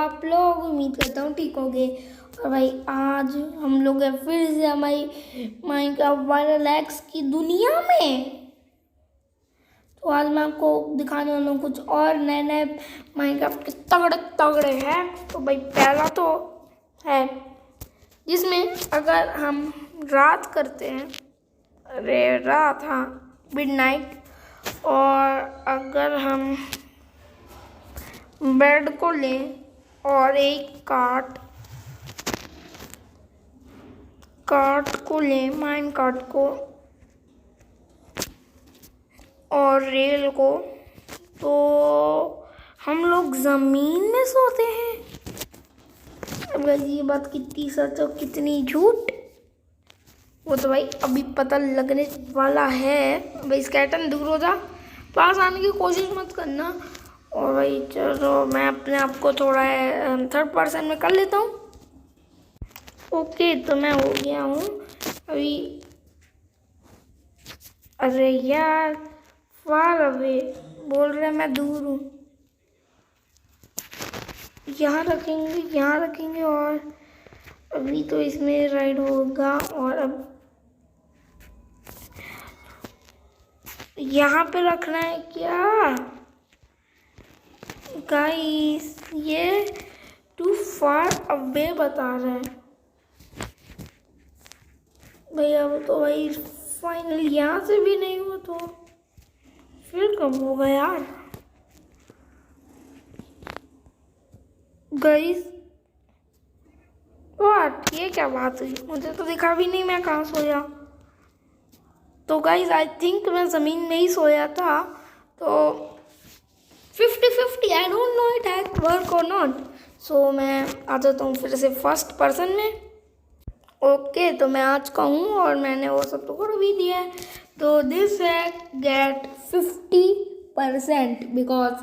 आप लोग? उम्मीद करता हूँ ठीक होगे। और भाई आज हम लोग हैं फिर से हमारी माइनक्राफ्ट वाइल्ड लैक्स की दुनिया में। तो आज मैं आपको दिखाने वाला हूँ कुछ और नए नए माइनक्राफ्ट के तगड़े तगड़े हैं। तो भाई पहला तो है जिसमें अगर हम रात करते हैं, अरे रात, हाँ मिडनाइट, और अगर हम बेड को लें और एक कार्ट को लें, माइन कार्ट को और रेल को, तो हम लोग ज़मीन में सोते हैं। अब ये बात कितनी सच और कितनी झूठ, वो तो भाई अभी पता लगने वाला है। भाई स्केलेटन दूर हो जा, पास आने की कोशिश मत करना। और भाई चलो मैं अपने आप को थोड़ा थर्ड पर्सन में कर लेता हूँ। ओके तो मैं हो गया हूँ अभी। अरे यार फार अवे बोल रहे मैं दूर हूँ। यहाँ रखेंगे और अभी तो इसमें राइड होगा और अब यहाँ पे रखना है क्या गाइस? ये टू फार अवे बता रहा है भैया। अब तो भाई फाइनल यहाँ से भी नहीं हुआ तो फिर कब होगा यार गाइस? व्हाट, ये क्या बात हुई? मुझे तो दिखा भी नहीं मैं कहाँ सोया। तो गाइस आई थिंक मैं ज़मीन में ही सोया था। तो 50-50, I don't know it has work और नॉट। सो मैं आ जाता हूँ फिर से फर्स्ट पर्सन में। ओके तो मैं आज का हूँ और मैंने वो सब तो कर भी दिया है। तो दिस है गेट 50% बिकॉज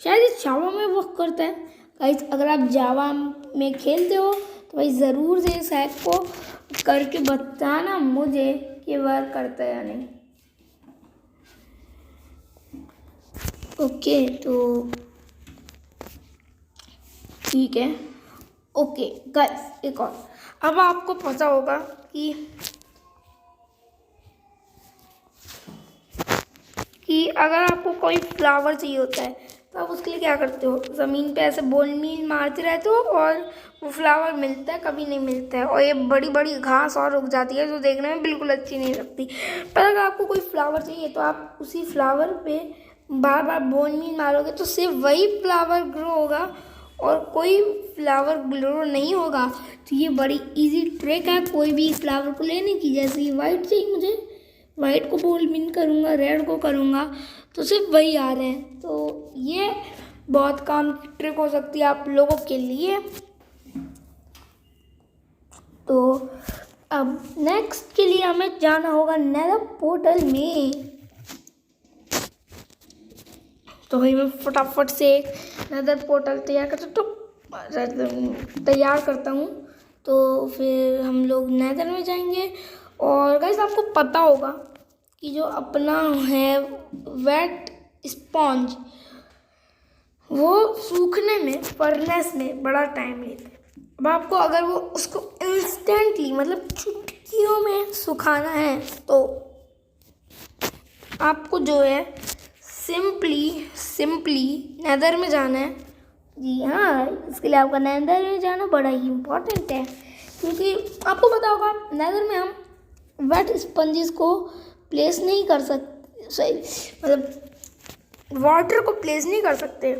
शायद इस जावा में वर्क करता है। गाइस अगर आप जावा में खेलते हो तो भाई ज़रूर से इस हैक को करके बताना मुझे कि वर्क करता है या नहीं। ओके तो ठीक है। ओके गाइस एक और, अब आपको पता होगा कि अगर आपको कोई फ्लावर चाहिए होता है तो आप उसके लिए क्या करते हो? ज़मीन पे ऐसे बोलमीन मारते रहते हो और वो फ्लावर मिलता है, कभी नहीं मिलता है। और ये बड़ी बड़ी घास और उग जाती है जो देखने में बिल्कुल अच्छी नहीं लगती। पर अगर आपको कोई फ्लावर चाहिए तो आप उसी फ्लावर पे बार बार बोलमीन मारोगे तो सिर्फ वही फ्लावर ग्रो होगा और कोई फ्लावर ग्रो नहीं होगा। तो ये बड़ी इजी ट्रिक है कोई भी फ्लावर को लेने की। जैसे वाइट चाहिए मुझे, वाइट को बोलमीन करूँगा, रेड को करूँगा तो सिर्फ वही आ रहे हैं। तो ये बहुत काम की ट्रिक हो सकती है आप लोगों के लिए। तो अब नेक्स्ट के लिए हमें जाना होगा नेदर पोर्टल में। तो भाई मैं फटाफट से नेदर पोर्टल तैयार करता हूँ। तो फिर हम लोग नेदर में जाएंगे। और गाइस आपको पता होगा कि जो अपना है वेट स्पॉन्ज, वो सूखने में फर्नेस में बड़ा टाइम लेता है। अब आपको अगर वो उसको इंस्टेंटली मतलब चुटकियों में सुखाना है तो आपको जो है सिंपली नेदर में जाना है। जी हाँ, इसके लिए आपका नेदर में जाना बड़ा ही इम्पोर्टेंट है क्योंकि आपको पता होगा नेदर में हम वेट स्पंजेस को प्लेस नहीं कर सकते, सही मतलब वाटर को प्लेस नहीं कर सकते।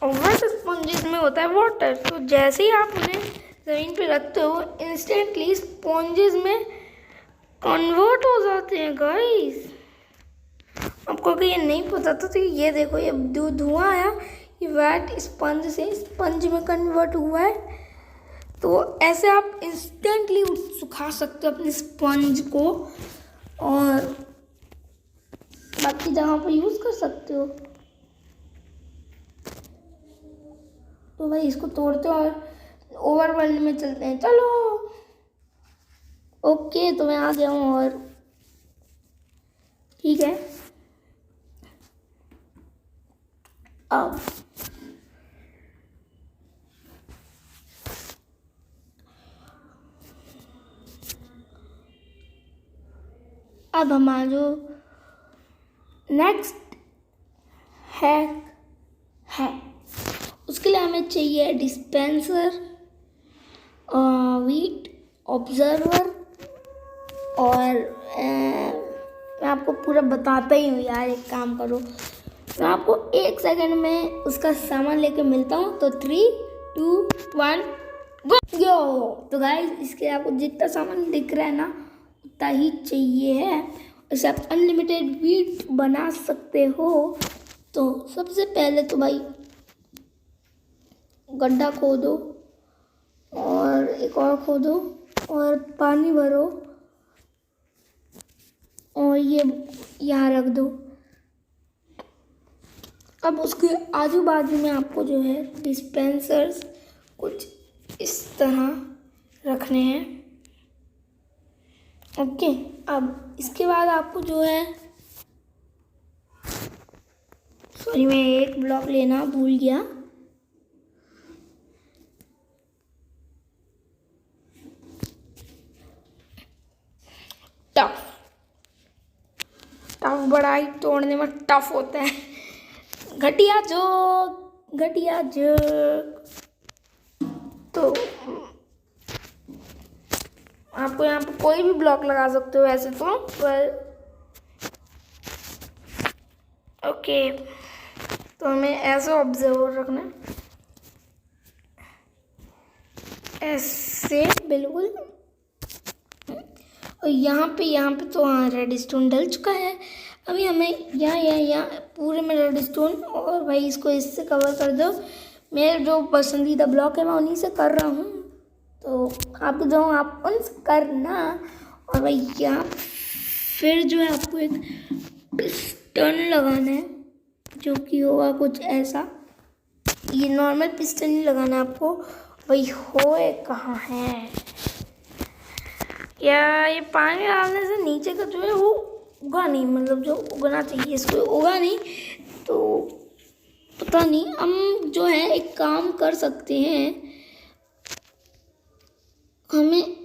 और वेट स्पंजेस में होता है वाटर, तो जैसे ही आप उन्हें ज़मीन पे रखते हो इंस्टेंटली स्पॉन्जेस में कन्वर्ट हो जाते हैं गाइस। आपको अगर ये नहीं पता था तो ये देखो, ये धुआं आया, ये वेट स्पंज से स्पंज में कन्वर्ट हुआ है। तो ऐसे आप इंस्टेंटली सुखा सकते हो अपने स्पंज को और बाकी जगह पर यूज़ कर सकते हो। तो भाई इसको तोड़ते और ओवरवर्ल्ड में चलते हैं, चलो। ओके तो मैं आ गया हूँ और ठीक है। अब हमारा जो नेक्स्ट है उसके लिए हमें चाहिए डिस्पेंसर, वीट ऑब्जर्वर, और मैं आपको पूरा बताता ही हूँ यार। एक काम करो, मैं आपको 1 सेकंड में उसका सामान लेके मिलता हूँ। तो 3, 2, 1 गो। तो गाइस, इसके आपको जितना सामान दिख रहा है ना उतना ही चाहिए है। इससे आप अनलिमिटेड वीट बना सकते हो। तो सबसे पहले तो भाई गड्ढा खोदो और एक और खोदो और पानी भरो और ये यहाँ रख दो। अब उसके आजू बाजू में आपको जो है डिस्पेंसर्स कुछ इस तरह रखने हैं। ओके, अब इसके बाद आपको जो है, सॉरी मैं एक ब्लॉक लेना भूल गया। टफ बड़ा ही तोड़ने में टफ होता है। घटिया जो तो आपको यहाँ पे कोई भी ब्लॉक लगा सकते हो वैसे तो, पर ओके। तो हमें ऐसे ऑब्जर्वर रखना है, ऐसे बिल्कुल। और यहाँ पे तो हाँ रेडस्टोन डल चुका है। अभी हमें यहाँ पूरे में रेडस्टोन, और भाई इसको इससे कवर कर दो। मेरे जो पसंदीदा ब्लॉक है मैं उन्हीं से कर रहा हूँ, तो आप जो आप उनसे करना। और भाई यहाँ फिर जो है आपको एक पिस्टन लगाना है, जो कि होगा कुछ ऐसा। ये नॉर्मल पिस्टन नहीं लगाना है आपको। भाई होए कहाँ है या ये पानी डालने से नीचे का जो है वो उगा नहीं, मतलब जो उगना चाहिए इसको उगा नहीं। तो पता नहीं, हम जो है एक काम कर सकते हैं, हमें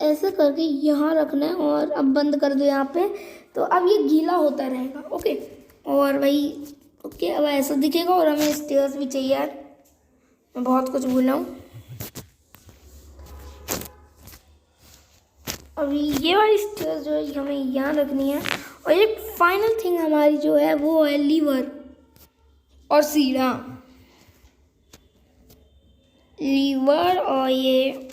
ऐसे करके यहाँ रखना है और अब बंद कर दो यहाँ पे। तो अब ये गीला होता रहेगा। ओके, और भाई ओके अब ऐसा दिखेगा। और हमें स्टेयर्स भी चाहिए यार, मैं बहुत कुछ भूला हूँ। अभी ये वाली स्टेयर्स जो है हमें यहाँ रखनी है। और एक फाइनल थिंग हमारी जो है वो है लीवर और सीढ़ा। लीवर और ये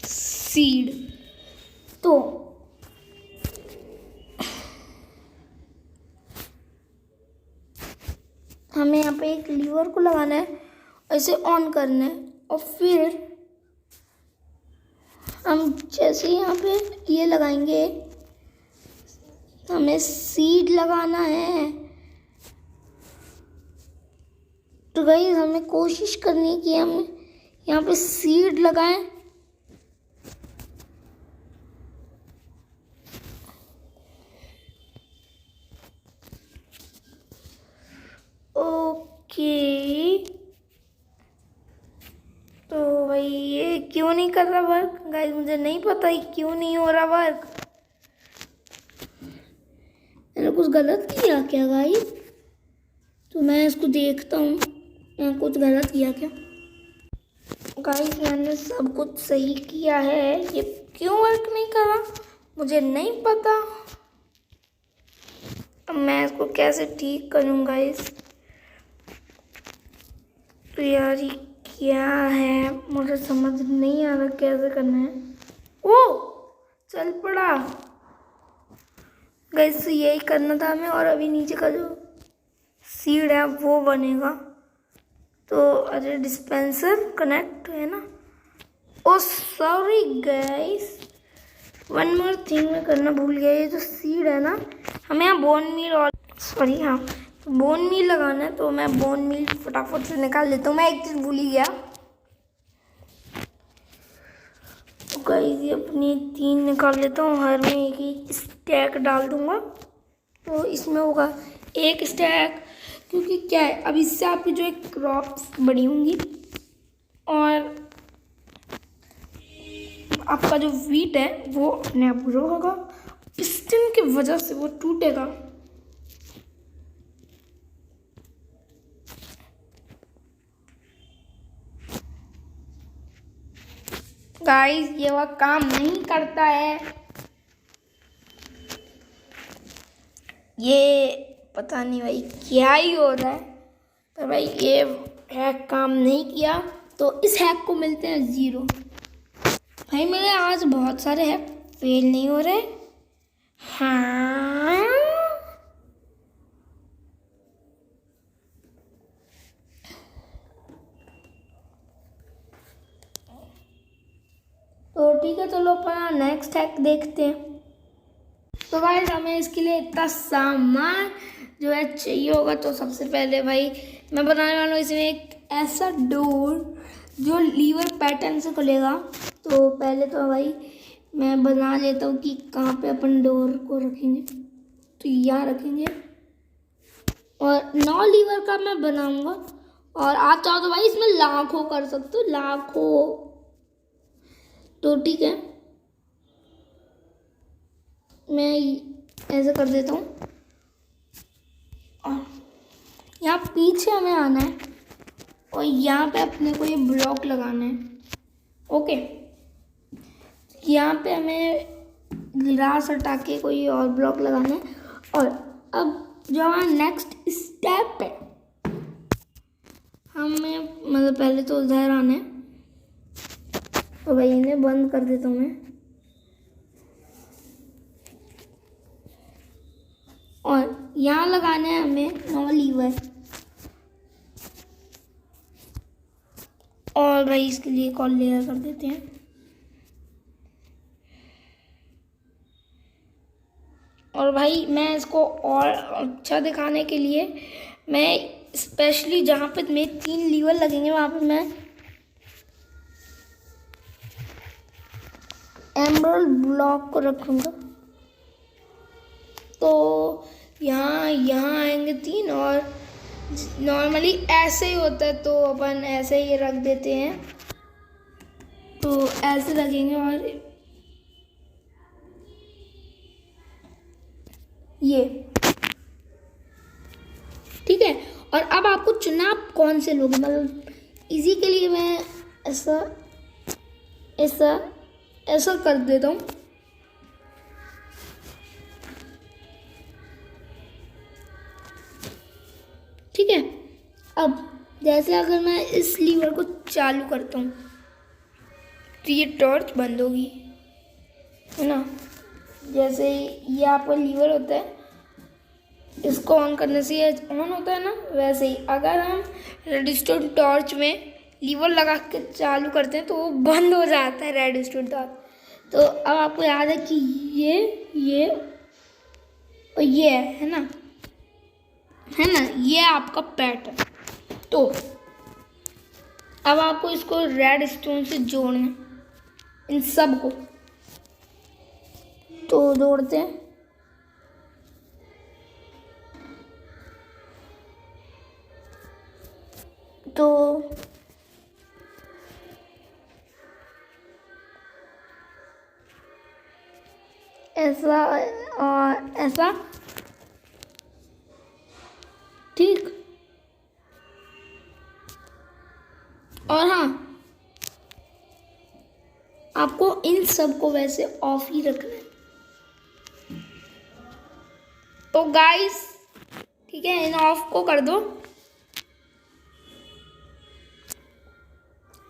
सीड। तो हमें यहाँ पे एक लीवर को लगाना है, ऐसे ऑन करना है, और फिर हम जैसे यहाँ पे ये लगाएंगे, हमें सीड लगाना है। तो गाइस हमें कोशिश करनी है कि हम यहाँ पे सीड लगाएं। ओके, तो भाई ये क्यों नहीं कर रहा वर्क गाइस, मुझे नहीं पता ही क्यों नहीं हो रहा वर्क। मैंने कुछ गलत किया क्या गाइस? तो मैं इसको देखता हूँ, मैंने कुछ गलत किया क्या। गाइस मैंने सब कुछ सही किया है, ये क्यों वर्क नहीं कर रहा मुझे नहीं पता। अब मैं इसको कैसे ठीक करूँ गाइस? तो यार ये क्या है, मुझे समझ नहीं आ रहा कैसे करना है। ओ चल पड़ा गाइस, तो यही करना था हमें। और अभी नीचे का जो सीड है वो बनेगा। तो अरे डिस्पेंसर कनेक्ट है ना। Oh sorry guys, one more thing मैं करना भूल गया। ये जो सीड है ना, हमें यहाँ बोन मील और सॉरी हाँ तो बोन मील लगाना है। तो मैं बोन मील फटाफट से निकाल लेता हूँ, मैं एक चीज़ भूल ही गया। तो गाइस ये अपनी 3 निकाल लेता हूँ, हर में एक ही स्टैक डाल दूँगा। तो इसमें होगा 1 स्टैक, क्योंकि क्या है, अब इससे आपकी जो है क्रॉप्स बड़ी होंगी और आपका जो वीट है वो अपने आप ग्रो होगा। पिस्टन की वजह से वो टूटेगा। गाइस ये वह काम नहीं करता है, ये पता नहीं भाई क्या ही हो रहा है, पर भाई ये हैक काम नहीं किया तो इस हैक को मिलते हैं 0। भाई मेरे आज बहुत सारे हैक फेल नहीं हो रहे। हाँ तो ठीक है, चलो अपना नेक्स्ट हैक देखते हैं। तो गाइस हमें इसके लिए इतना सामान जो है चाहिए होगा। तो सबसे पहले भाई मैं बनाने वाला हूँ इसमें एक ऐसा डोर जो लीवर पैटर्न से खुलेगा। तो पहले तो भाई मैं बना लेता हूँ कि कहाँ पे अपन डोर को रखेंगे। तो यहाँ रखेंगे और 9 लीवर का मैं बनाऊँगा। और आप चाहो तो भाई इसमें लाखों कर सकते हो, लाखों। तो ठीक है, मैं ऐसे कर देता हूँ और यहाँ पीछे हमें आना है और यहाँ पे अपने को ये ब्लॉक लगाना है। ओके, यहाँ पे हमें ग्लास हटा के कोई और ब्लॉक लगाना है। और अब जो हमारा नेक्स्ट स्टेप है, हमें मतलब पहले तो उधर आना है। तो भाई इन्हें बंद कर देता हूँ मैं। और यहाँ लगाना है हमें 9 लीवर। और भाई इसके लिए एक और लेयर कर देते हैं। और भाई मैं इसको और अच्छा दिखाने के लिए मैं स्पेशली जहाँ पे मेरे 3 लीवर लगेंगे वहाँ पे मैं एमरल्ड ब्लॉक को रखूँगा। तो यहाँ आएंगे 3 और नॉर्मली ऐसे ही होता है तो अपन ऐसे ही रख देते हैं। तो ऐसे रखेंगे और ये ठीक है। और अब आपको चुना आप कौन से लोगे, मतलब इसी के लिए मैं ऐसा ऐसा ऐसा कर देता हूँ। ठीक है, अब जैसे अगर मैं इस लीवर को चालू करता हूँ तो ये टॉर्च बंद होगी, है ना। जैसे ये आपका लीवर होता है, इसको ऑन करने से ये ऑन होता है ना, वैसे ही अगर हम रेडस्टोन टॉर्च में लीवर लगा के चालू करते हैं तो वो बंद हो जाता है रेडस्टोन टॉर्च। तो अब आपको याद है कि ये और ये है ना, ये आपका पैटर्न। तो अब आपको इसको रेड स्टोन से जोड़ना है, इन सब को। तो जोड़ते हैं। तो ऐसा और ऐसा, ठीक। और हाँ, आपको इन सब को वैसे ऑफ ही रखना है। तो गाइस ठीक है, इन ऑफ को कर दो।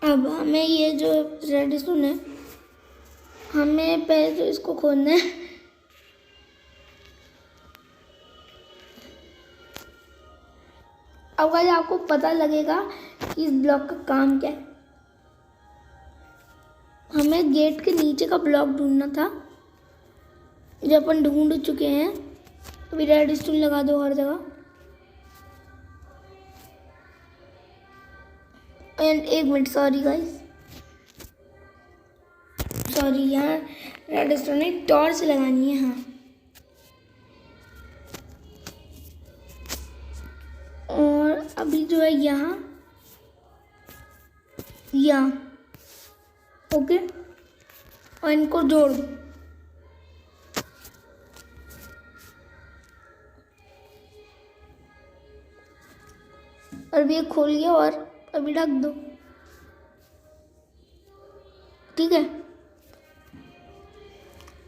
अब हमें ये जो रेडस्टोन है, हमें पहले तो इसको खोलना है। अब गाइस आपको पता लगेगा कि इस ब्लॉक का काम क्या है। हमें गेट के नीचे का ब्लॉक ढूंढना था, जो अपन ढूंढ चुके हैं। अभी रेडस्टोन लगा दो हर जगह। And 1 minute, sorry guys, sorry, यहाँ रेडस्टोन में टॉर्च लगानी है। हाँ अभी जो है यहाँ ओके, और इनको जोड़ दो। और अभी ये खोल गया और अभी ढक दो, ठीक है।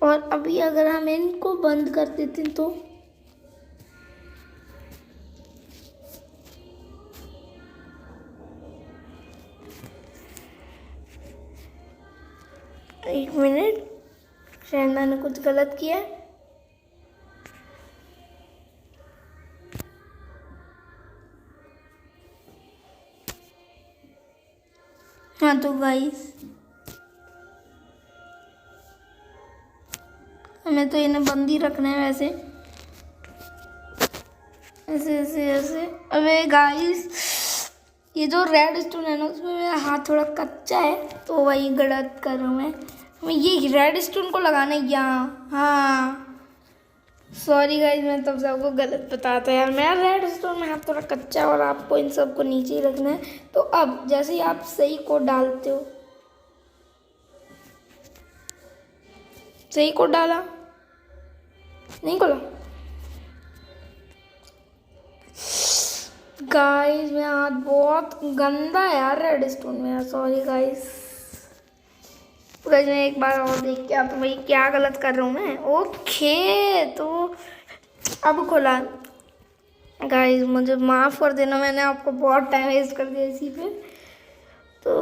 और अभी अगर हम इनको बंद कर देते तो एक मिनट, शायद मैंने कुछ गलत किया है। हाँ तो गाइस हमें तो इन्हें बंद ही रखना है वैसे, ऐसे ऐसे ऐसे। अबे गाइस ये जो रेड स्टोन है ना उसमें मेरा हाथ थोड़ा कच्चा है, तो वही गलत कर रहा हूँ मैं। हमें ये रेड स्टोन को लगाना है यहाँ। हाँ सॉरी गाइस, मैं तब सबको गलत बताता यार। मेरा रेड स्टोन में हाथ थोड़ा कच्चा है और आपको इन सबको नीचे ही रखना है। तो अब जैसे ही आप सही कोड डालते हो, सही कोड डाला, नहीं खोला गाइस, मेरा हाथ बहुत गंदा है यार रेड स्टोन में, सॉरी गाइस। मैं एक बार और देख के आप भाई क्या गलत कर रहा हूँ मैं। ओके तो अब खोला गाइस, मुझे माफ़ कर देना, मैंने आपको बहुत टाइम वेस्ट कर दिया इसी पे। तो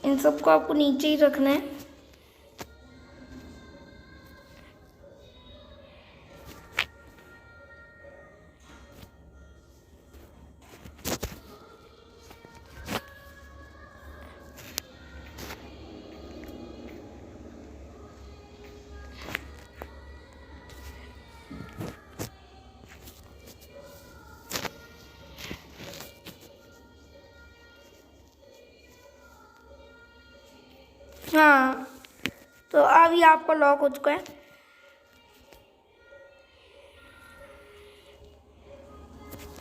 इन सबको आपको नीचे ही रखना है। हाँ तो अभी आपका लॉक हो चुका है।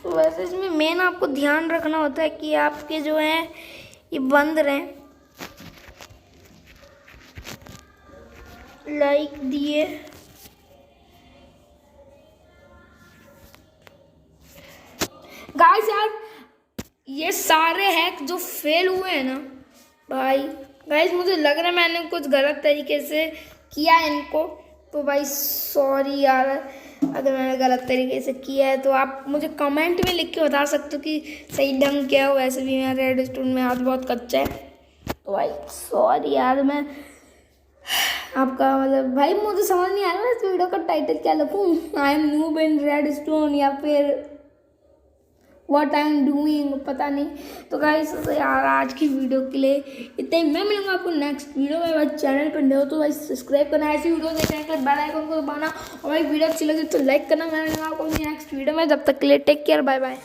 तो वैसे इसमें मेन आपको ध्यान रखना होता है कि आपके जो हैं ये बंद रहें, लाइक दिए। गाइस यार ये सारे हैक जो फेल हुए हैं ना भाई, गाइस मुझे लग रहा है मैंने कुछ गलत तरीके से किया है इनको, तो भाई सॉरी यार अगर मैंने गलत तरीके से किया है। तो आप मुझे कमेंट में लिख के बता सकते हो कि सही ढंग क्या हो। वैसे भी मेरा रेड स्टोन में हाथ बहुत कच्चा है, तो भाई सॉरी यार। मैं आपका मतलब भाई मुझे समझ नहीं आ रहा इस वीडियो का टाइटल क्या लिखूं, I am noob in red stone या फिर व्हाट आई एम डूइंग, पता नहीं। तो गाइस यार आज की वीडियो के लिए इतना ही। मैं मिलूंगा आपको नेक्स्ट वीडियो में। भाई चैनल पर नए हो तो भाई सब्सक्राइब करना, ऐसी वीडियो देखने के लिए बेल आइकन को दबाना, और भाई वीडियो अच्छी लगी तो लाइक करना। मैं मिलूंगा आपको नेक्स्ट वीडियो में, जब तक के लिए टेक केयर, बाय बाय।